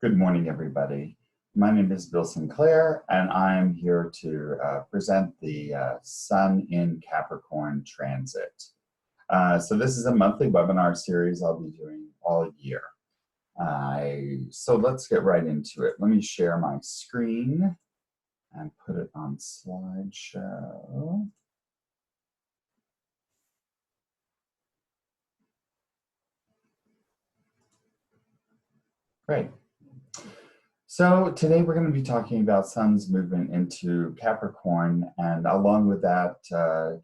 Good morning, everybody. My name is Bill Sinclair, and I'm here to present the Sun in Capricorn transit. So this is a monthly webinar series I'll be doing all year. So let's get right into it. Let me share my screen and put it on slideshow. Great. So today we're going to be talking about Sun's movement into Capricorn, and along with that,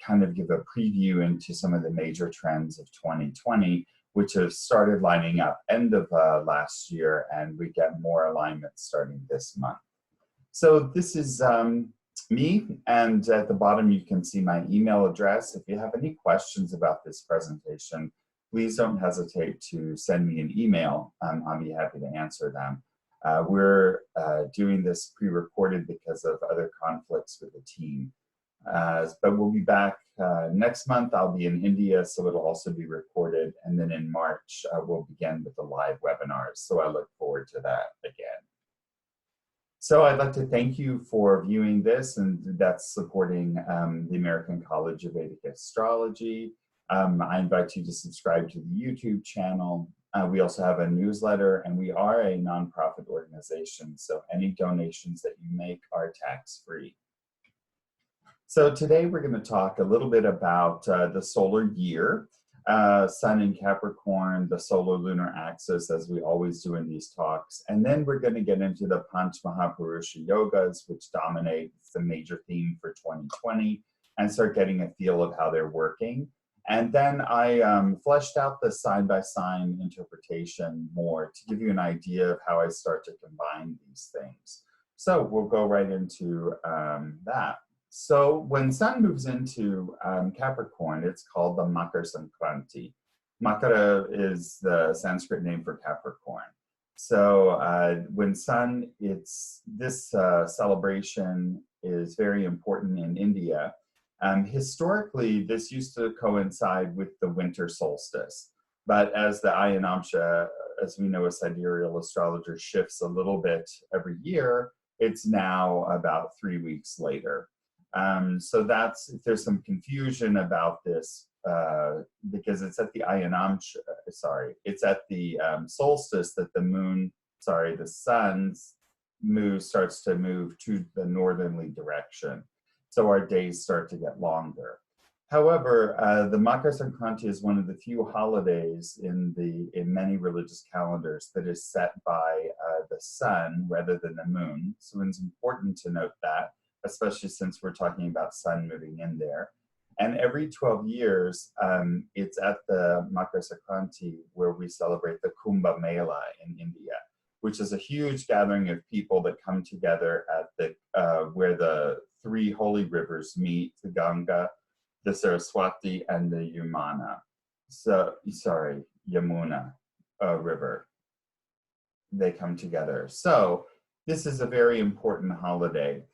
kind of give a preview into some of the major trends of 2020, which have started lining up end of last year, and we get more alignment starting this month. So this is me, and at the bottom you can see my email address. If you have any questions about this presentation, please don't hesitate to send me an email. I'll be happy to answer them. We're doing this pre-recorded because of other conflicts with the team. But we'll be back next month. I'll be in India, so it'll also be recorded. And then in March, we'll begin with the live webinars. So I look forward to that again. So I'd like to thank you for viewing this, and that's supporting the American College of Vedic Astrology. I invite you to subscribe to the YouTube channel. We also have a newsletter, and we are a nonprofit organization, so any donations that you make are tax-free. So today we're going to talk a little bit about the solar year, Sun in Capricorn, the solar lunar axis, as we always do in these talks, and then we're going to get into the Panch Mahapurusha yogas, which dominate the major theme for 2020, and start getting a feel of how they're working. And then I fleshed out the sign-by-sign interpretation more to give you an idea of how I start to combine these things. So we'll go right into that. So when Sun moves into Capricorn, it's called the Makar Sankranti. Makara is the Sanskrit name for Capricorn. So when Sun, this celebration is very important in India. Historically, this used to coincide with the winter solstice, but as the Ayanamsha, as we know, a sidereal astrologer, shifts a little bit every year, it's now about 3 weeks later. So there's some confusion about this because it's at the Ayanamsha, it's at the solstice that the sun's move starts to move to the northerly direction. So our days start to get longer. However, the Makar Sankranti is one of the few holidays in many religious calendars that is set by the sun rather than the moon. So it's important to note that, especially since we're talking about Sun moving in there. And every 12 years, it's at the Makar Sankranti where we celebrate the Kumbh Mela in India, which is a huge gathering of people that come together at where the three holy rivers meet, the Ganga, the Saraswati, and the Yamuna river. They come together. So this is a very important holiday.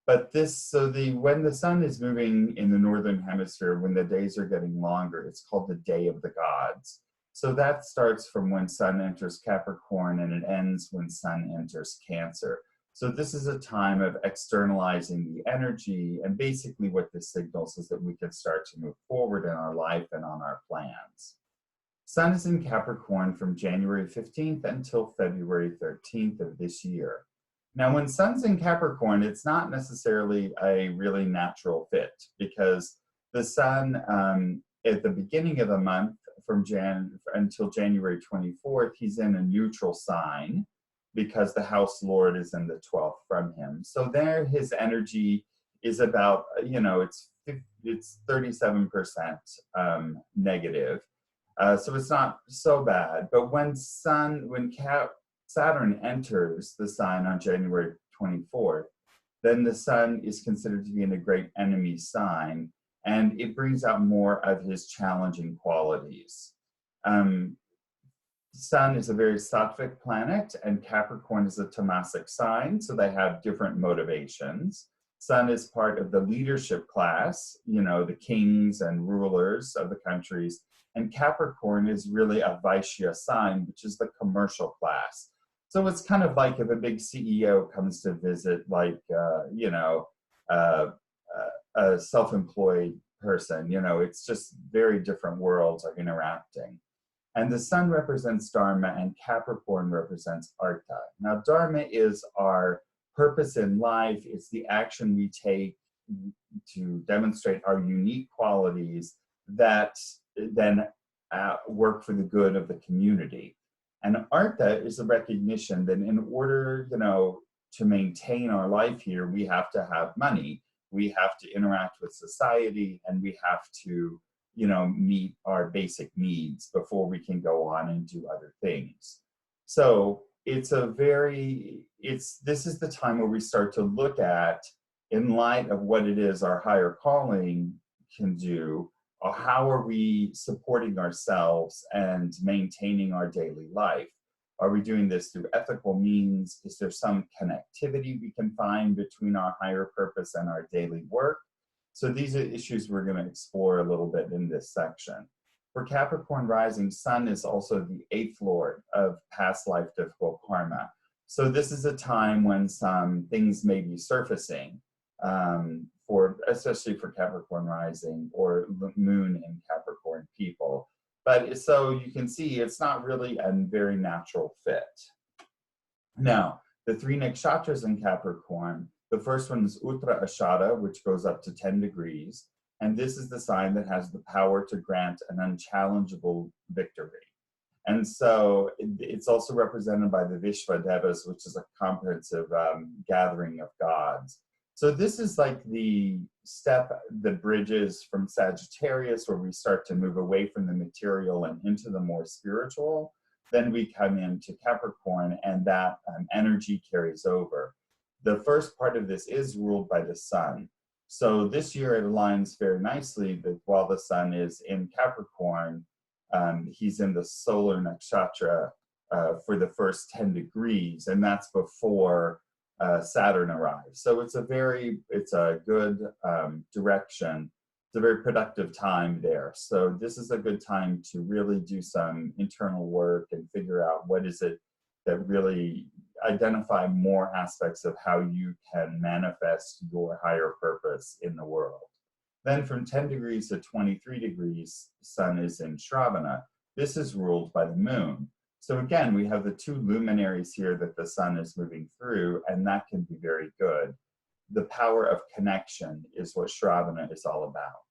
But when the sun is moving in the northern hemisphere, when the days are getting longer, it's called the Day of the Gods. So that starts from when Sun enters Capricorn, and it ends when Sun enters Cancer. So this is a time of externalizing the energy, and basically what this signals is that we can start to move forward in our life and on our plans. Sun is in Capricorn from January 15th until February 13th of this year. Now, when Sun's in Capricorn, it's not necessarily a really natural fit, because the Sun at the beginning of the month, from until January 24th, he's in a neutral sign because the house lord is in the 12th from him. So there his energy is about, it's 37% negative. So it's not so bad. But when Saturn enters the sign on January 24th, then the Sun is considered to be in a great enemy sign, and it brings out more of his challenging qualities. Sun is a very sattvic planet, and Capricorn is a tamasic sign, so they have different motivations. Sun is part of the leadership class, the kings and rulers of the countries, and Capricorn is really a Vaishya sign, which is the commercial class. So it's kind of like if a big CEO comes to visit, like, uh, a self-employed person, it's just very different worlds are interacting. And the sun represents Dharma and Capricorn represents Artha. Now, Dharma is our purpose in life. It's the action we take to demonstrate our unique qualities that then work for the good of the community. And Artha is a recognition that in order, to maintain our life here, we have to have money, we have to interact with society, and we have to, meet our basic needs before we can go on and do other things. So this is the time where we start to look at, in light of what it is our higher calling can do, how are we supporting ourselves and maintaining our daily life? Are we doing this through ethical means? Is there some connectivity we can find between our higher purpose and our daily work? So these are issues we're going to explore a little bit in this section. For Capricorn rising, Sun is also the 8th lord of past life difficult karma. So this is a time when some things may be surfacing, especially for Capricorn rising or moon in Capricorn people. But so you can see it's not really a very natural fit. Now, the 3 nakshatras in Capricorn, the first one is Uttra Ashada, which goes up to 10 degrees. And this is the sign that has the power to grant an unchallengeable victory. And so it's also represented by the Vishva Devas, which is a comprehensive gathering of gods. So this is like the step that bridges from Sagittarius, where we start to move away from the material and into the more spiritual. Then we come into Capricorn, and that energy carries over. The first part of this is ruled by the sun. So this year it aligns very nicely that while the sun is in Capricorn, he's in the solar nakshatra for the first 10 degrees, and that's before Saturn arrives. So it's a good direction. It's a very productive time there. So this is a good time to really do some internal work and figure out what is it that really identify more aspects of how you can manifest your higher purpose in the world. Then from 10 degrees to 23 degrees, Sun is in Shravana. This is ruled by the moon. So again, we have the 2 luminaries here that the sun is moving through, and that can be very good. The power of connection is what Shravana is all about.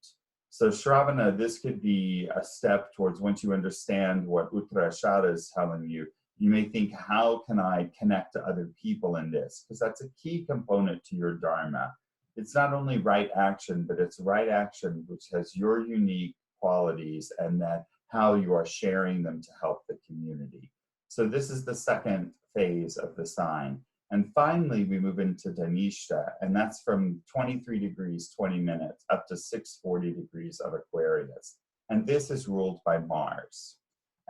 So Shravana, this could be a step towards, once you understand what Uttarashada is telling you, you may think, how can I connect to other people in this? Because that's a key component to your Dharma. It's not only right action, but it's right action which has your unique qualities, and that how you are sharing them to help the community. So this is the second phase of the sign. And finally, we move into Dhanishta, and that's from 23 degrees, 20 minutes, up to 640 degrees of Aquarius. And this is ruled by Mars.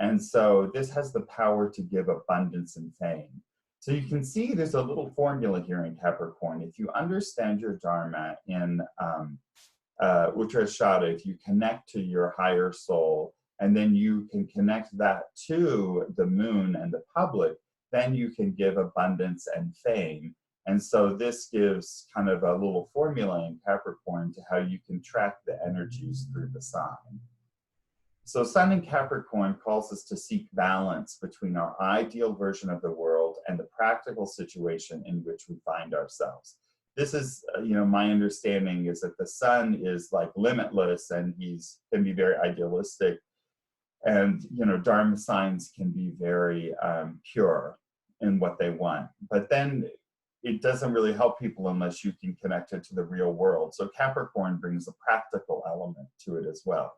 And so this has the power to give abundance and fame. So you can see there's a little formula here in Capricorn. If you understand your Dharma in Uttarashada, if you connect to your higher soul, and then you can connect that to the moon and the public, then you can give abundance and fame. And so this gives kind of a little formula in Capricorn to how you can track the energies through the sign. So Sun in Capricorn calls us to seek balance between our ideal version of the world and the practical situation in which we find ourselves. This is, my understanding is that the sun is like limitless, and can be very idealistic. And, Dharma signs can be very pure in what they want. But then it doesn't really help people unless you can connect it to the real world. So Capricorn brings a practical element to it as well.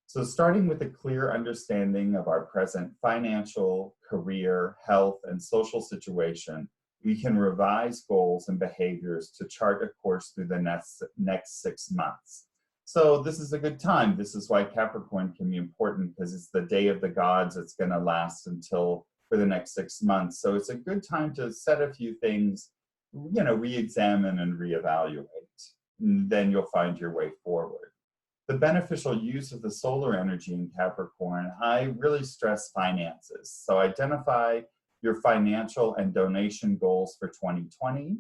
So starting with a clear understanding of our present financial, career, health, and social situation, we can revise goals and behaviors to chart a course through the next 6 months. So this is a good time. This is why Capricorn can be important, because it's the day of the gods. It's going to last for the next 6 months. So it's a good time to set a few things, re-examine and reevaluate. And then you'll find your way forward. The beneficial use of the solar energy in Capricorn, I really stress finances. So identify your financial and donation goals for 2020,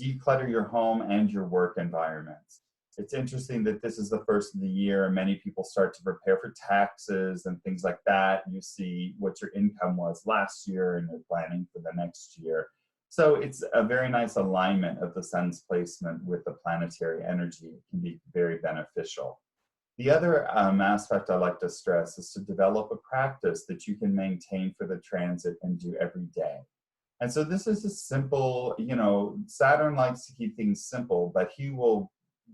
declutter your home and your work environments. It's interesting that this is the first of the year and many people start to prepare for taxes and things like that. You see what your income was last year and you're planning for the next year. So it's a very nice alignment of the sun's placement with the planetary energy. It can be very beneficial. The other aspect I like to stress is to develop a practice that you can maintain for the transit and do every day. And so this is a simple, Saturn likes to keep things simple, but he will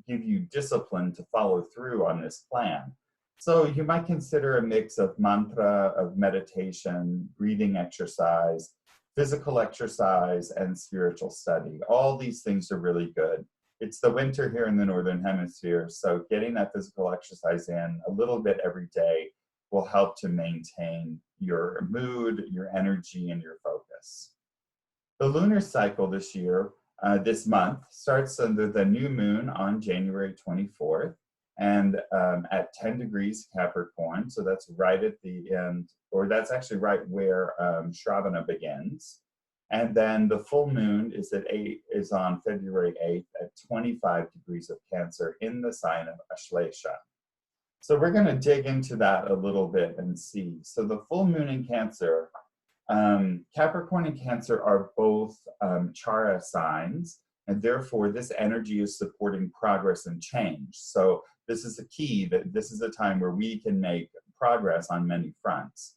give you discipline to follow through on this plan. So you might consider a mix of mantra, of meditation, breathing exercise, physical exercise, and spiritual study. All these things are really good. It's the winter here in the Northern Hemisphere, so getting that physical exercise in a little bit every day will help to maintain your mood, your energy, and your focus. The lunar cycle this year, this month, starts under the new moon on January 24th and at 10 degrees Capricorn, so that's right at the end, or that's actually right where Shravana begins. And then the full moon is on February 8th at 25 degrees of Cancer in the sign of Ashlesha. So we're going to dig into that a little bit and see. So the full moon in Cancer, Capricorn and Cancer are both Chara signs, and therefore this energy is supporting progress and change. So this is the key, that this is a time where we can make progress on many fronts.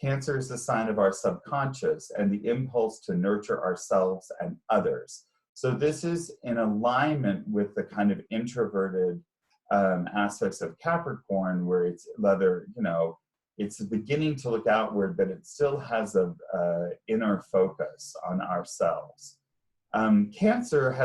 Cancer is the sign of our subconscious and the impulse to nurture ourselves and others. So this is in alignment with the kind of introverted aspects of Capricorn, where it's it's beginning to look outward, but it still has a inner focus on ourselves. Cancer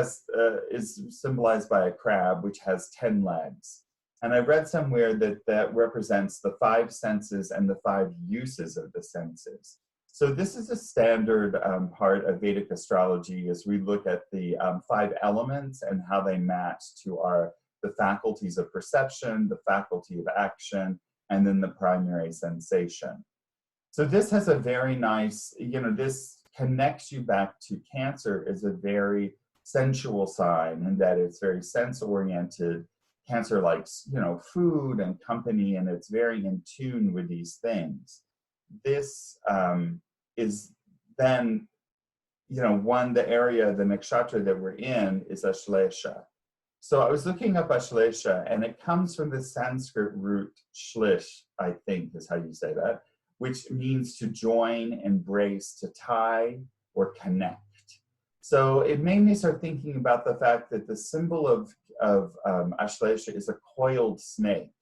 is symbolized by a crab, which has 10 legs. And I read somewhere that represents the 5 senses and the 5 uses of the senses. So this is a standard part of Vedic astrology as we look at the 5 elements and how they match to the faculties of perception, the faculty of action, and then the primary sensation. So this has a very nice, this connects you back to Cancer as a very sensual sign, in that it's very sense-oriented. Cancer likes, food and company, and it's very in tune with these things. This is then, the area, the nakshatra that we're in is Ashlesha. So I was looking up Ashlesha, and it comes from the Sanskrit root shlish, I think is how you say that, which means to join, embrace, to tie, or connect. So it made me start thinking about the fact that the symbol of Ashlesha is a coiled snake.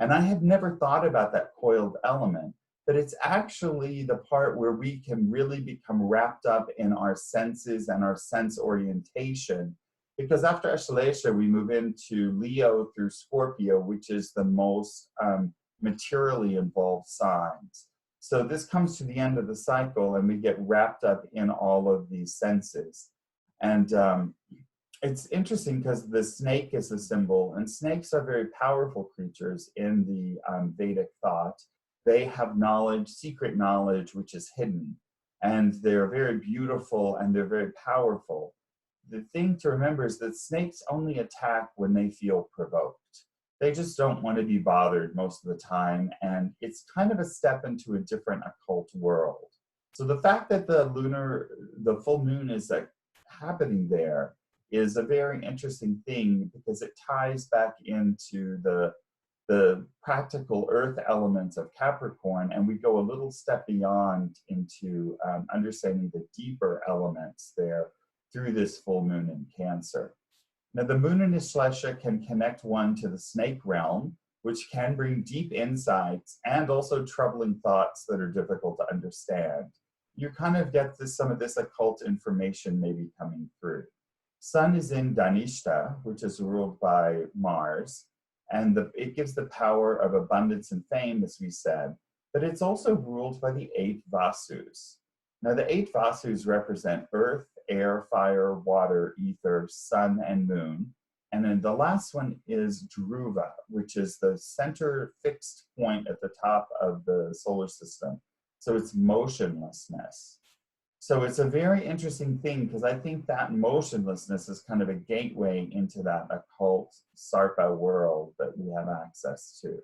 And I had never thought about that coiled element, but it's actually the part where we can really become wrapped up in our senses and our sense orientation. Because after Ashlesha, we move into Leo through Scorpio, which is the most materially involved signs. So this comes to the end of the cycle and we get wrapped up in all of these senses. And it's interesting because the snake is the symbol, and snakes are very powerful creatures in the Vedic thought. They have knowledge, secret knowledge, which is hidden. And they're very beautiful and they're very powerful. The thing to remember is that snakes only attack when they feel provoked. They just don't want to be bothered most of the time, and it's kind of a step into a different occult world. So the fact that the full moon is happening there is a very interesting thing, because it ties back into the practical earth elements of Capricorn, and we go a little step beyond into understanding the deeper elements there through this full moon in Cancer. Now, the moon in Ashlesha can connect one to the snake realm, which can bring deep insights and also troubling thoughts that are difficult to understand. You kind of get some of this occult information maybe coming through. Sun is in Dhanishta, which is ruled by Mars, and it gives the power of abundance and fame, as we said, but it's also ruled by the 8 Vasus. Now, the 8 Vasus represent earth, air, fire, water, ether, sun, and moon. And then the last one is Dhruva, which is the center fixed point at the top of the solar system. So it's motionlessness. So it's a very interesting thing because I think that motionlessness is kind of a gateway into that occult Sarpa world that we have access to.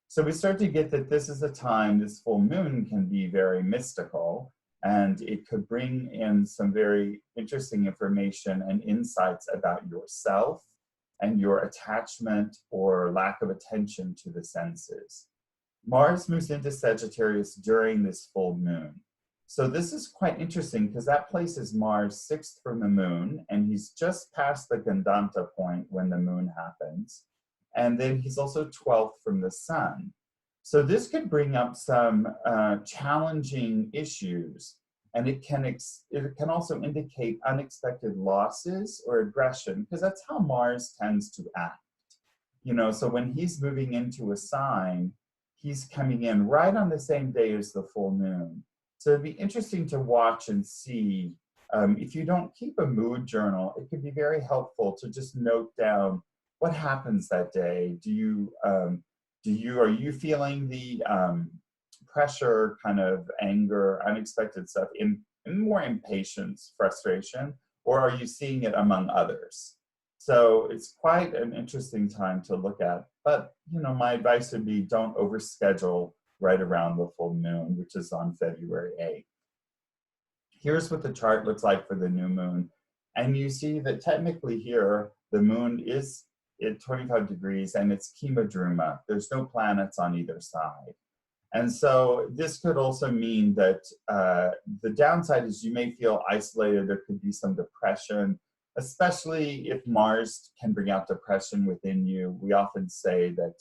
So we start to get that this is a time, this full moon can be very mystical, and it could bring in some very interesting information and insights about yourself and your attachment or lack of attention to the senses. Mars moves into Sagittarius during this full moon. So this is quite interesting because that places Mars 6th from the moon, and he's just past the Gandanta point when the moon happens. And then he's also 12th from the sun. So this could bring up some challenging issues, and it can also indicate unexpected losses or aggression, because that's how Mars tends to act. You know, so when he's moving into a sign, he's coming in right on the same day as the full moon. So it'd be interesting to watch and see. If you don't keep a mood journal, it could be very helpful to just note down what happens that day. Are you feeling the pressure, kind of anger, unexpected stuff, in more impatience, frustration, or are you seeing it among others? So it's quite an interesting time to look at. But you know, my advice would be don't overschedule right around the full moon, which is on February 8th. Here's what the chart looks like for the new moon. And you see that technically here, the moon is at 25 degrees and it's Kimadruma. There's no planets on either side. And so this could also mean that the downside is you may feel isolated. There could be some depression, especially if Mars can bring out depression within you. We often say that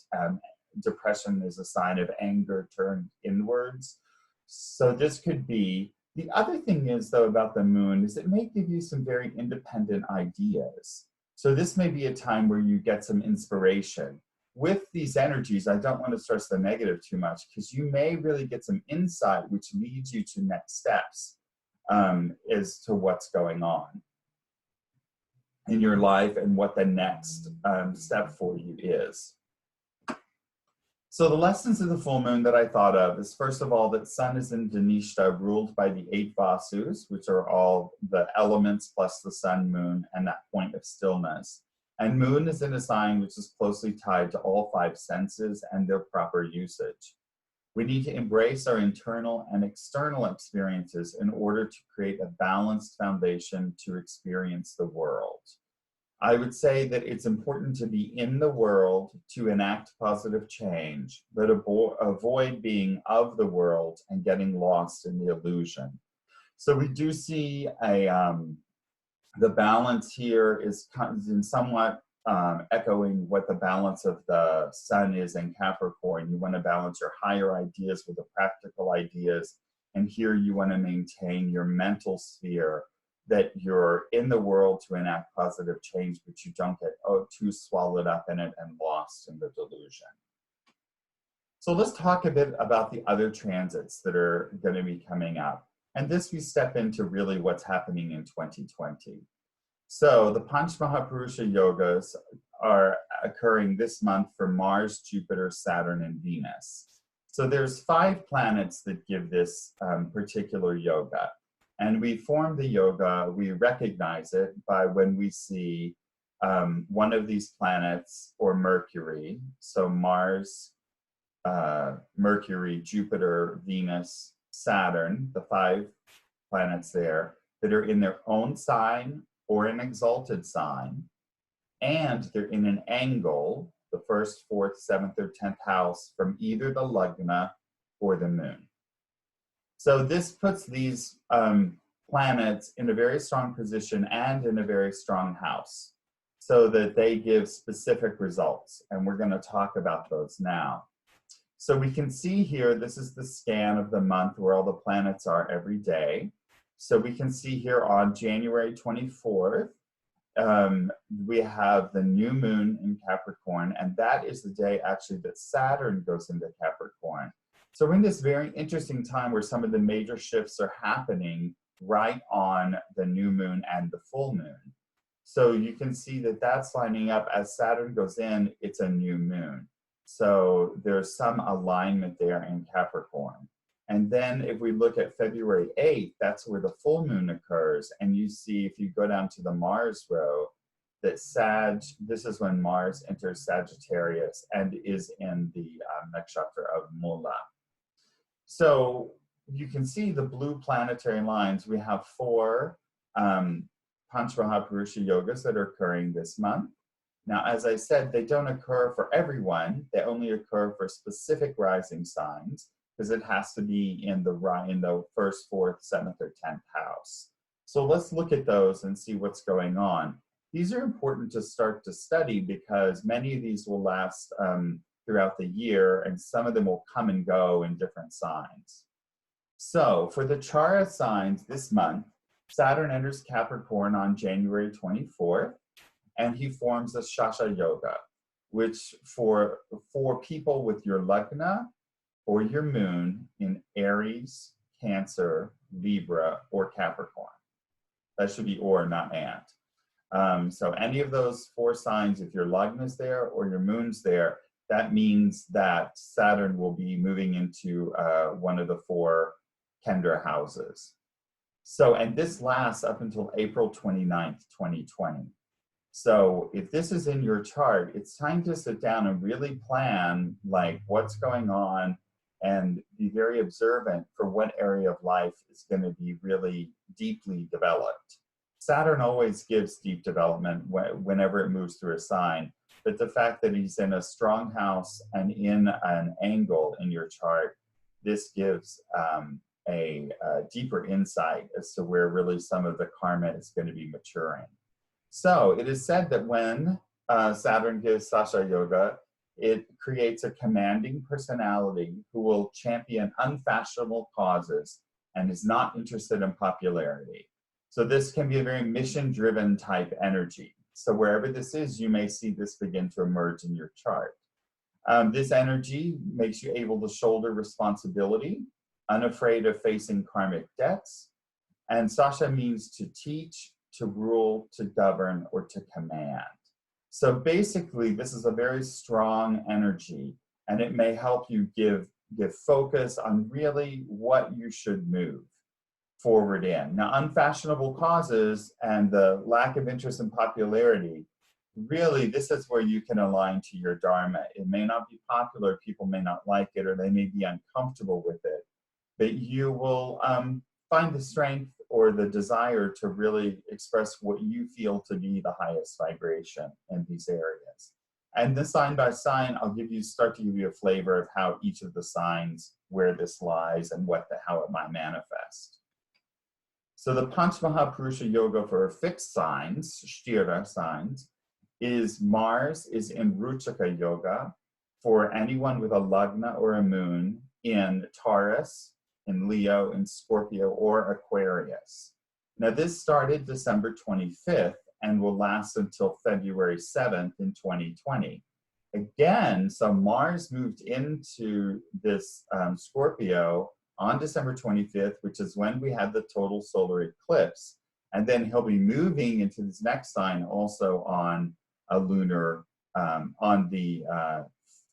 depression is a sign of anger turned inwards. So this could be. The other thing is, though, about the moon is it may give you some very independent ideas. So this may be a time where you get some inspiration. With these energies, I don't want to stress the negative too much because you may really get some insight which leads you to next steps as to what's going on in your life and what the next step for you is. So the lessons of the full moon that I thought of is, first of all, that Sun is in Dhanishta, ruled by the 8 Vasus, which are all the elements plus the sun, moon, and that point of stillness. And moon is in a sign which is closely tied to all 5 senses and their proper usage. We need to embrace our internal and external experiences in order to create a balanced foundation to experience the world. I would say that it's important to be in the world to enact positive change, but avoid being of the world and getting lost in the illusion. So we do see the balance here is somewhat echoing what the balance of the sun is in Capricorn. You want to balance your higher ideas with the practical ideas. And here you want to maintain your mental sphere, that you're in the world to enact positive change, but you don't get too swallowed up in it and lost in the delusion. So let's talk a bit about the other transits that are going to be coming up. And this we step into really what's happening in 2020. So the Panch Mahapurusha Yogas are occurring this month for Mars, Jupiter, Saturn, and Venus. So there's 5 planets that give this particular yoga. And we form the yoga, we recognize it by when we see one of these planets or Mercury. So Mars, Mercury, Jupiter, Venus, Saturn, the 5 planets there that are in their own sign or an exalted sign. And they're in an angle, the 1st, 4th, 7th, or 10th house from either the Lagna or the moon. So this puts these planets in a very strong position and in a very strong house so that they give specific results. And we're going to talk about those now. So we can see here, this is the scan of the month where all the planets are every day. So we can see here on January 24th, we have the new moon in Capricorn, and that is the day actually that Saturn goes into Capricorn. So we're in this very interesting time where some of the major shifts are happening right on the new moon and the full moon. So you can see that that's lining up as Saturn goes in, it's a new moon. So there's some alignment there in Capricorn. And then if we look at February 8th, that's where the full moon occurs. And you see, if you go down to the Mars row, that this is when Mars enters Sagittarius and is in the nakshatra of Mula. So you can see the blue planetary lines. We have 4 Panchmahapurusha yogas that are occurring this month. Now, as I said, they don't occur for everyone. They only occur for specific rising signs, because it has to be in the 1st, 4th, 7th, or 10th house. So let's look at those and see what's going on. These are important to start to study because many of these will last throughout the year, and some of them will come and go in different signs. So for the Chara signs this month, Saturn enters Capricorn on January 24th, and he forms a Shasha Yoga, which for people with your Lagna or your moon in Aries, Cancer, Libra, or Capricorn. That should be or, not and. So any of those 4 signs, if your Lagna's there or your moon's there, that means that Saturn will be moving into one of the 4 Kendra houses. So, and this lasts up until April 29th, 2020. So if this is in your chart, it's time to sit down and really plan like what's going on and be very observant for what area of life is going to be really deeply developed. Saturn always gives deep development whenever it moves through a sign, but the fact that he's in a strong house and in an angle in your chart, this gives a deeper insight as to where really some of the karma is going to be maturing. So it is said that when Saturn gives Sasha Yoga, it creates a commanding personality who will champion unfashionable causes and is not interested in popularity. So this can be a very mission-driven type energy. So wherever this is, you may see this begin to emerge in your chart. This energy makes you able to shoulder responsibility, unafraid of facing karmic debts. And Sasha means to teach, to rule, to govern, or to command. So basically, this is a very strong energy, and it may help you give focus on really what you should move forward in. Now, unfashionable causes and the lack of interest in popularity, really, this is where you can align to your dharma. It may not be popular, people may not like it, or they may be uncomfortable with it, but you will find the strength or the desire to really express what you feel to be the highest vibration in these areas. And the sign by sign, I'll start to give you a flavor of how each of the signs, where this lies and how it might manifest. So the Panchmahapurusha Yoga for fixed signs, Sthira signs, is Mars is in Ruchaka Yoga for anyone with a Lagna or a moon in Taurus, in Leo, in Scorpio, or Aquarius. Now this started December 25th and will last until February 7th in 2020. Again, so Mars moved into this Scorpio on December 25th, which is when we had the total solar eclipse. And then he'll be moving into this next sign also on a lunar, on the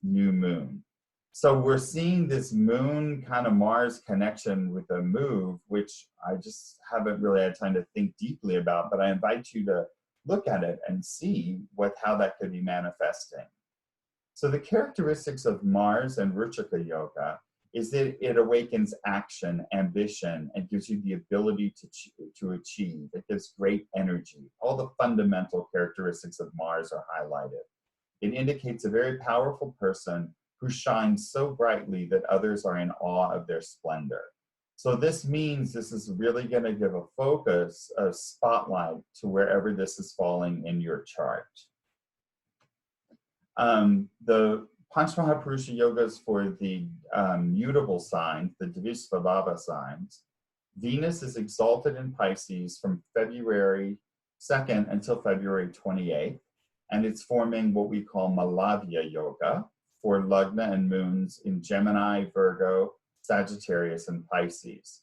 new moon. So we're seeing this moon kind of Mars connection with a move, which I just haven't really had time to think deeply about, but I invite you to look at it and see how that could be manifesting. So the characteristics of Mars and Ruchaka Yoga is that it awakens action, ambition, and gives you the ability to achieve. It gives great energy. All the fundamental characteristics of Mars are highlighted. It indicates a very powerful person who shines so brightly that others are in awe of their splendor. So this means this is really going to give a focus, a spotlight to wherever this is falling in your chart. The Panchmahapurusha yogas for the mutable signs, the Dvishvabhava signs, Venus is exalted in Pisces from February 2nd until February 28th, and it's forming what we call Malavya Yoga for Lagna and moons in Gemini, Virgo, Sagittarius, and Pisces.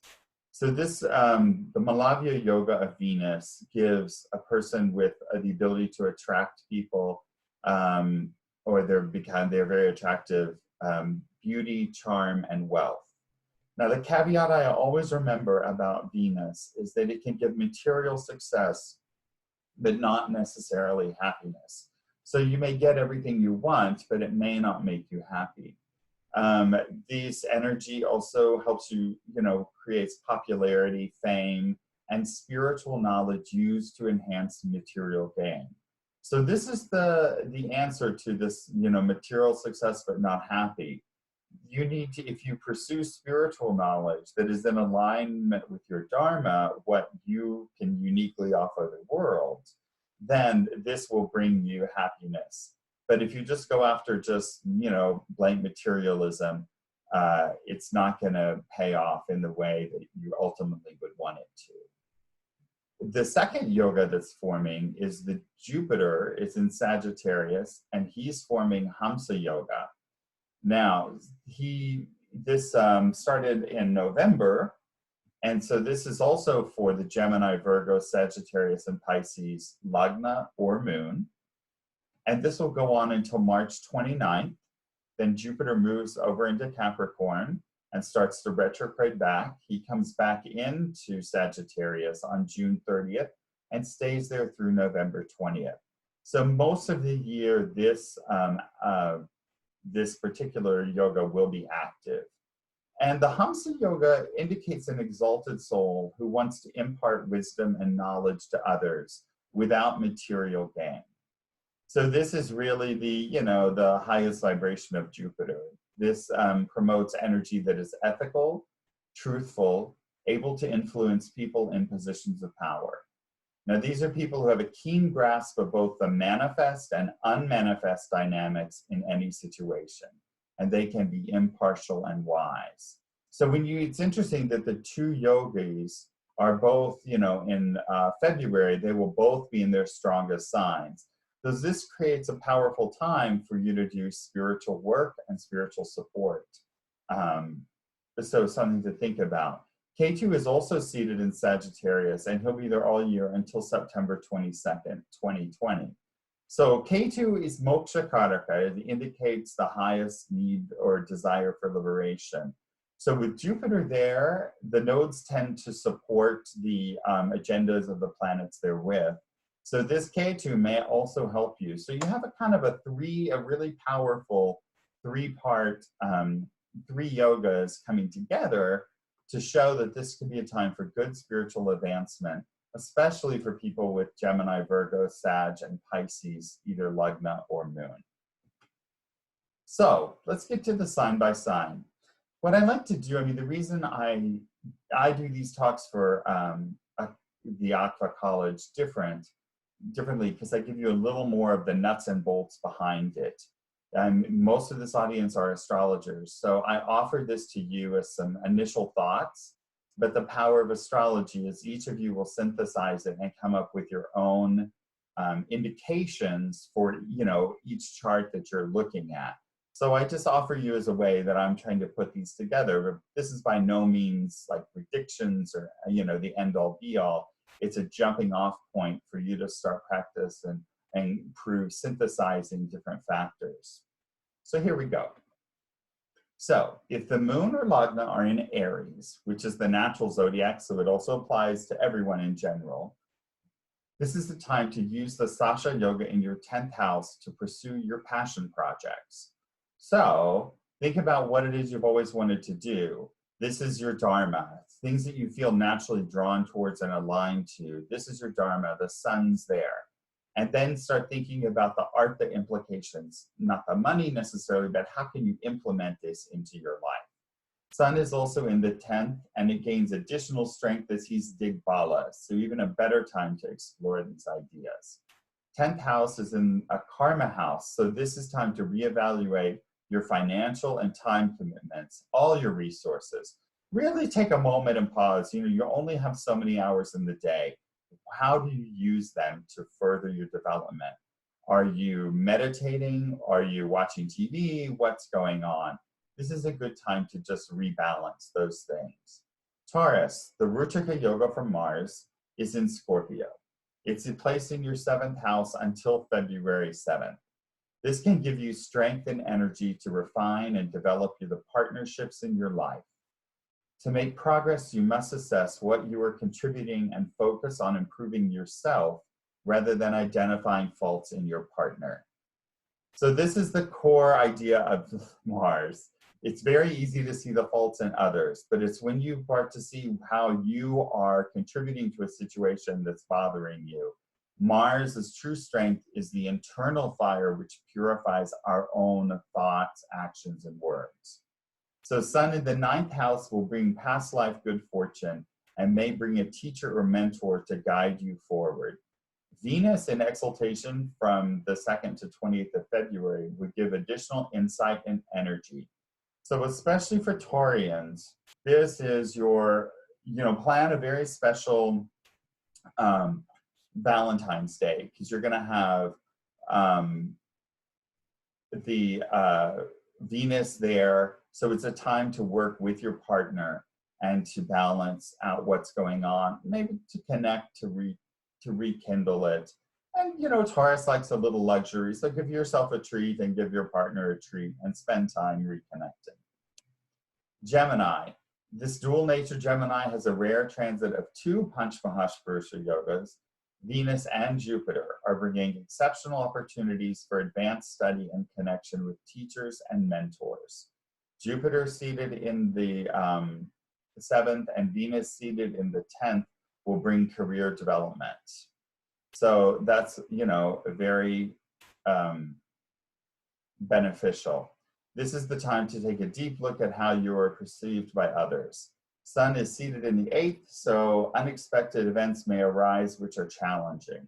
So this, the Malavya Yoga of Venus gives a person with the ability to attract people, or they're very attractive, beauty, charm, and wealth. Now, the caveat I always remember about Venus is that it can give material success, but not necessarily happiness. So you may get everything you want, but it may not make you happy. This energy also helps you, creates popularity, fame, and spiritual knowledge used to enhance material gain. So this is the answer to this, material success but not happy. You need to, if you pursue spiritual knowledge that is in alignment with your dharma, what you can uniquely offer the world, then this will bring you happiness. But if you just go after just, blank materialism, it's not going to pay off in the way that you ultimately would want it to. The second yoga that's forming is the Jupiter is in Sagittarius, and he's forming Hamsa Yoga. Now, this started in November, and so this is also for the Gemini, Virgo, Sagittarius, and Pisces Lagna or Moon. And this will go on until March 29th. Then Jupiter moves over into Capricorn and starts to retrograde back. He comes back into Sagittarius on June 30th and stays there through November 20th. So most of the year, this particular yoga will be active. And the Hamsa Yoga indicates an exalted soul who wants to impart wisdom and knowledge to others without material gain. So this is really the highest vibration of Jupiter. This promotes energy that is ethical, truthful, able to influence people in positions of power. Now, these are people who have a keen grasp of both the manifest and unmanifest dynamics in any situation, and they can be impartial and wise. So it's interesting that the two yogis are both, in February, they will both be in their strongest signs. So this creates a powerful time for you to do spiritual work and spiritual support. So something to think about. Ketu is also seated in Sagittarius, and he'll be there all year until September 22nd, 2020. So Ketu is moksha karaka. It indicates the highest need or desire for liberation. So with Jupiter there, the nodes tend to support the agendas of the planets they're with. So this Ketu may also help you. So you have a kind of a really powerful three-part, three yogas coming together to show that this could be a time for good spiritual advancement, especially for people with Gemini, Virgo, Sag, and Pisces, either Lagna or Moon. So let's get to the sign by sign. What I like to do, the reason I do these talks for the Aqua College differently, because I give you a little more of the nuts and bolts behind it. Most of this audience are astrologers, so I offer this to you as some initial thoughts, but the power of astrology is each of you will synthesize it and come up with your own indications for each chart that you're looking at. So I just offer you as a way that I'm trying to put these together, but this is by no means like predictions or the end all be all. It's a jumping off point for you to start practice and improve synthesizing different factors. So here we go. So if the moon or lagna are in Aries, which is the natural zodiac, so it also applies to everyone in general, this is the time to use the Sasha Yoga in your 10th house to pursue your passion projects. So think about what it is you've always wanted to do. This is your dharma, things that you feel naturally drawn towards and aligned to. This is your dharma, the sun's there. And then start thinking about the artha implications, not the money necessarily, but how can you implement this into your life? Sun is also in the 10th, and it gains additional strength as he's Digbala, so even a better time to explore these ideas. 10th house is in a karma house, so this is time to reevaluate your financial and time commitments, all your resources. Really take a moment and pause. You only have so many hours in the day. How do you use them to further your development? Are you meditating? Are you watching TV? What's going on? This is a good time to just rebalance those things. Taurus, the Ruchika Yoga from Mars is in Scorpio. It's placed in your 7th house until February 7th. This can give you strength and energy to refine and develop the partnerships in your life. To make progress, you must assess what you are contributing and focus on improving yourself rather than identifying faults in your partner. So this is the core idea of Mars. It's very easy to see the faults in others, but it's when you start to see how you are contributing to a situation that's bothering you. Mars's true strength is the internal fire which purifies our own thoughts, actions, and words. So Sun in the ninth house will bring past life good fortune and may bring a teacher or mentor to guide you forward. Venus in exaltation from the 2nd to 28th of February would give additional insight and energy. So especially for Taurians, this is your, plan a very special Valentine's Day, because you're going to have the Venus there. So it's a time to work with your partner and to balance out what's going on, maybe to connect, to rekindle it. And, Taurus likes a little luxury. So give yourself a treat and give your partner a treat and spend time reconnecting. Gemini. This dual nature Gemini has a rare transit of two Panchmahapurusha yogas. Venus and Jupiter are bringing exceptional opportunities for advanced study and connection with teachers and mentors. Jupiter seated in the 7th and Venus seated in the 10th will bring career development. So that's, very beneficial. This is the time to take a deep look at how you are perceived by others. Sun is seated in the 8th, so unexpected events may arise which are challenging.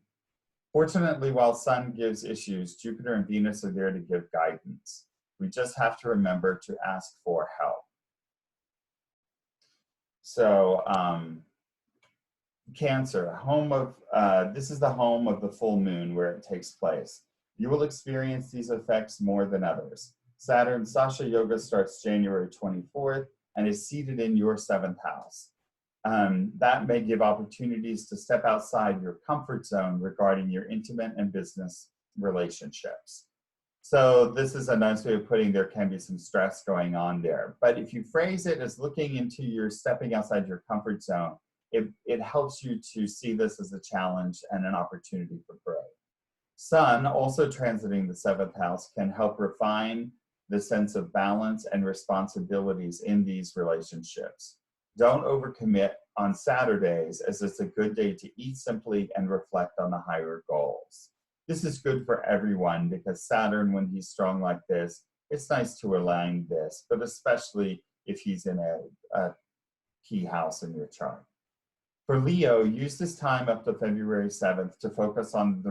Fortunately, while Sun gives issues, Jupiter and Venus are there to give guidance. We just have to remember to ask for help. So, Cancer, this is the home of the full moon where it takes place. You will experience these effects more than others. Saturn Sasha Yoga starts January 24th and is seated in your 7th house. That may give opportunities to step outside your comfort zone regarding your intimate and business relationships. So this is a nice way of putting there can be some stress going on there. But if you phrase it as looking into your stepping outside your comfort zone, it helps you to see this as a challenge and an opportunity for growth. Sun, also transiting the 7th house, can help refine the sense of balance and responsibilities in these relationships. Don't overcommit on Saturdays, as it's a good day to eat simply and reflect on the higher goals. This is good for everyone because Saturn, when he's strong like this, it's nice to align this, but especially if he's in a key house in your chart. For Leo, use this time up to February 7th to focus on the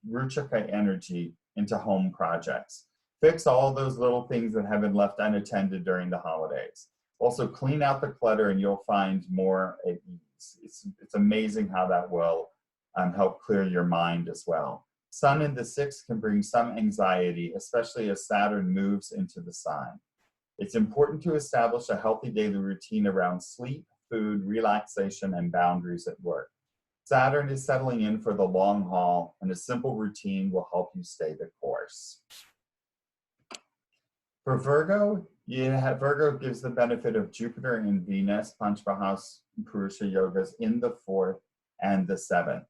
Ruchaka energy into home projects. Fix all those little things that have been left unattended during the holidays. Also, clean out the clutter and you'll find more at ease. It's amazing how that will help clear your mind as well. Sun in the 6th can bring some anxiety, especially as Saturn moves into the sign. It's important to establish a healthy daily routine around sleep, food, relaxation, and boundaries at work. Saturn is settling in for the long haul, and a simple routine will help you stay the course. For Virgo, Virgo gives the benefit of Jupiter and Venus, Panchmahapurusha yogas, in the 4th and the 7th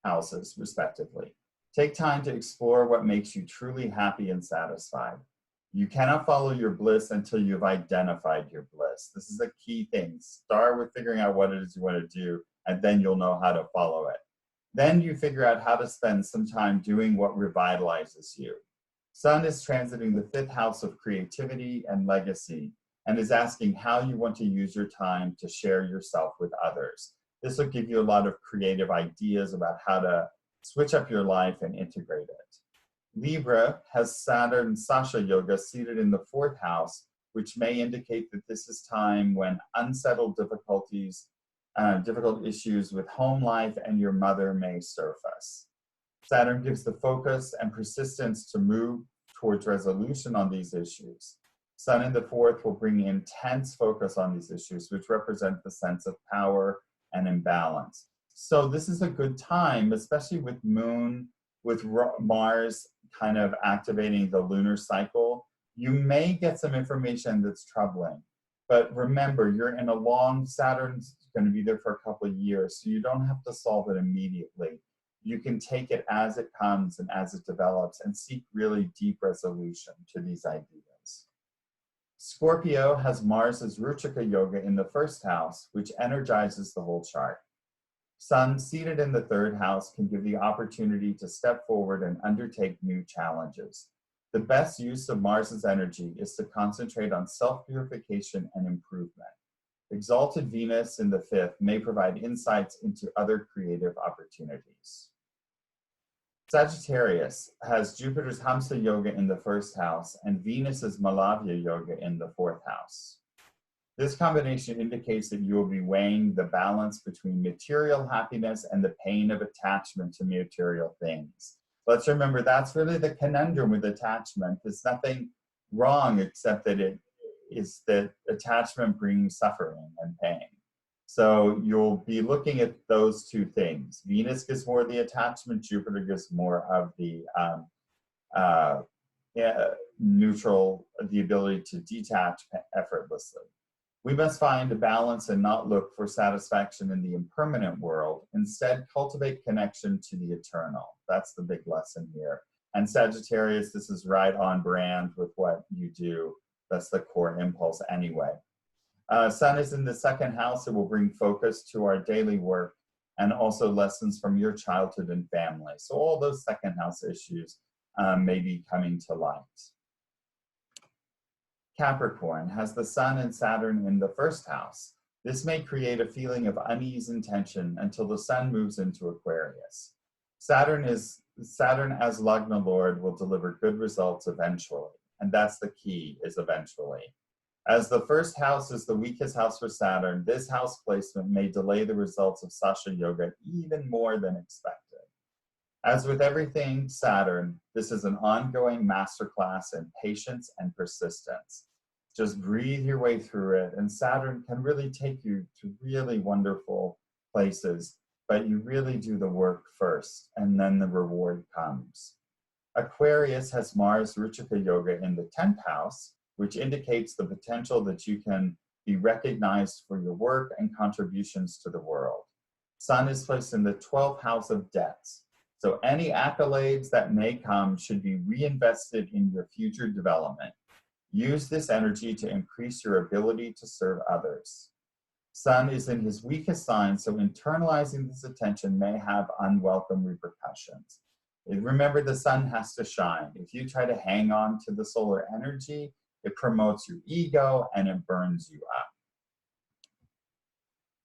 houses, respectively. Take time to explore what makes you truly happy and satisfied. You cannot follow your bliss until you've identified your bliss. This is a key thing. Start with figuring out what it is you want to do, and then you'll know how to follow it. Then you figure out how to spend some time doing what revitalizes you. Sun is transiting the 5th house of creativity and legacy, and is asking how you want to use your time to share yourself with others. This will give you a lot of creative ideas about how to switch up your life and integrate it. Libra has Saturn Sasha Yoga seated in the 4th house, which may indicate that this is time when unsettled difficult issues with home life and your mother may surface. Saturn gives the focus and persistence to move towards resolution on these issues. Sun in the 4th will bring intense focus on these issues, which represent the sense of power and imbalance. So this is a good time, especially with Mars kind of activating the lunar cycle. You may get some information that's troubling. But remember, you're in a long, Saturn's going to be there for a couple of years, so you don't have to solve it immediately. You can take it as it comes and as it develops and seek really deep resolution to these ideas. Scorpio has Mars's Ruchika Yoga in the first house, which energizes the whole chart. Sun seated in the third house can give the opportunity to step forward and undertake new challenges. The best use of Mars's energy is to concentrate on self-purification and improvement. Exalted Venus in the fifth may provide insights into other creative opportunities. Sagittarius has Jupiter's Hamsa Yoga in the first house and Venus's Malavya Yoga in the fourth house. This combination indicates that you will be weighing the balance between material happiness and the pain of attachment to material things. Let's remember that's really the conundrum with attachment. There's nothing wrong except that it is that attachment brings suffering and pain. So you'll be looking at those two things. Venus gives more of the attachment, Jupiter gives more of the neutral, the ability to detach effortlessly. We must find a balance and not look for satisfaction in the impermanent world. Instead, cultivate connection to the eternal. That's the big lesson here. And Sagittarius, this is right on brand with what you do. That's the core impulse anyway. Sun is in the second house. It will bring focus to our daily work and also lessons from your childhood and family. So all those second house issues may be coming to light. Capricorn has the Sun and Saturn in the first house. This may create a feeling of unease and tension until the Sun moves into Aquarius. Saturn as Lagna Lord will deliver good results eventually, and that's the key, is eventually. As the first house is the weakest house for Saturn, this house placement may delay the results of Sasha Yoga even more than expected. As with everything Saturn, this is an ongoing masterclass in patience and persistence. Just breathe your way through it, and Saturn can really take you to really wonderful places, but you really do the work first, and then the reward comes. Aquarius has Mars Ruchika Yoga in the 10th house, which indicates the potential that you can be recognized for your work and contributions to the world. Sun is placed in the 12th house of debts. So any accolades that may come should be reinvested in your future development. Use this energy to increase your ability to serve others. Sun is in his weakest sign, so internalizing this attention may have unwelcome repercussions. Remember, the Sun has to shine. If you try to hang on to the solar energy, it promotes your ego and it burns you up.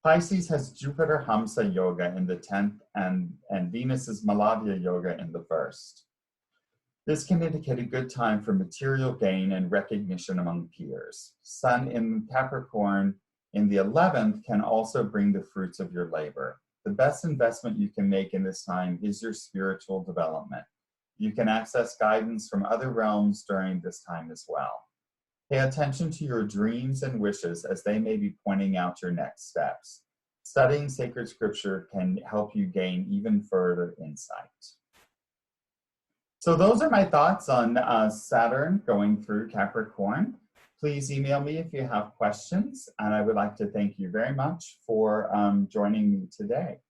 Pisces has Jupiter Hamsa Yoga in the 10th and Venus's Malavya Yoga in the 1st. This can indicate a good time for material gain and recognition among peers. Sun in Capricorn in the 11th can also bring the fruits of your labor. The best investment you can make in this time is your spiritual development. You can access guidance from other realms during this time as well. Pay attention to your dreams and wishes as they may be pointing out your next steps. Studying sacred scripture can help you gain even further insight. So those are my thoughts on Saturn going through Capricorn. Please email me if you have questions, and I would like to thank you very much for joining me today.